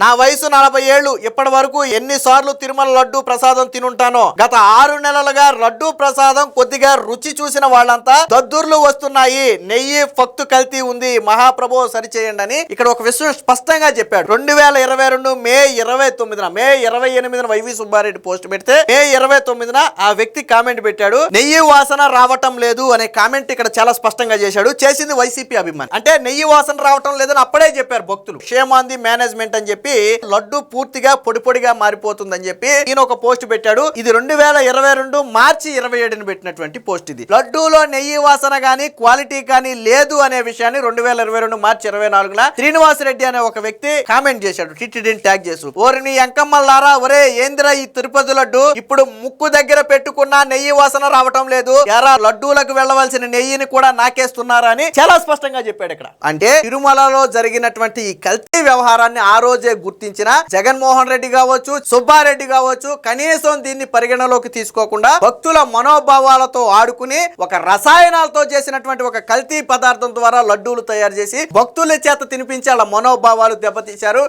నా వయసు 40 ఏళ్లు. ఇప్పటి వరకు ఎన్నిసార్లు తిరుమల లడ్డు ప్రసాదం తినుంటానో. గత 6 నెలలుగా లడ్డు ప్రసాదం కొద్దిగా రుచి చూసిన వాళ్ళంతా దద్దుర్లు వస్తున్నాయి, నెయ్యి ఫక్తు కల్తీ ఉంది, మహాప్రభు సరిచేయండి అని ఇక్కడ ఒక విషయం స్పష్టంగా చెప్పాడు. 2022 మే 29న మే 28న వైవి సుబ్బారెడ్డి పోస్ట్ పెడితే మే 29న ఆ వ్యక్తి కామెంట్ పెట్టాడు, నెయ్యి వాసన రావటం లేదు అనే కామెంట్ ఇక్కడ చాలా స్పష్టంగా చేశాడు. చేసింది వైసీపీ అభిమాని. అంటే నెయ్యి వాసన రావటం లేదని అప్పుడే చెప్పారు భక్తులు. షేమ్ ఆన్ ది మేనేజ్మెంట్ అని చెప్పి లడ్డు పూర్తిగా పొడి పొడిగా మారిపోతుందని చెప్పి ఈయన ఒక పోస్ట్ పెట్టాడు. ఇది 2022 మార్చి 27న పెట్టినటువంటి పోస్ట్. ఇది లడ్డూలో నెయ్యి వాసన గానీ క్వాలిటీ కానీ లేదు అనే విషయాన్ని 2022 మార్చి 24న శ్రీనివాసరెడ్డి అనే ఒక వ్యక్తి కామెంట్ చేశాడు, టిటిడిని ట్యాగ్ చేస్తూ. ఓరిని ఎంకమ్మల్లారా, ఒరే ఏందిరా ఈ తిరుపతి లడ్డు ఇప్పుడు ముక్కు దగ్గర పెట్టుకున్న నెయ్యి వాసన రావటం లేదు, ఎరా లడ్డూలకు వెళ్ళవలసిన నెయ్యిని కూడా నాకేస్తున్నారా అని చాలా స్పష్టంగా చెప్పాడు ఇక్కడ. అంటే తిరుమలలో జరిగినటువంటి ఈ కల్తీ వ్యవహారాన్ని ఆ రోజే గుర్తించిన జగన్మోహన్ రెడ్డి కావచ్చు, సుబ్బారెడ్డి కావచ్చు, కనీసం దీన్ని పరిగణలోకి తీసుకోకుండా భక్తుల మనోభావాలతో ఆడుకుని ఒక రసాయనాలతో చేసినటువంటి ఒక కల్తీ పదార్థం ద్వారా లడ్డూలు తయారు చేసి భక్తుల చేత తినిపించి వాళ్ళ మనోభావాలు దెబ్బతీశారు.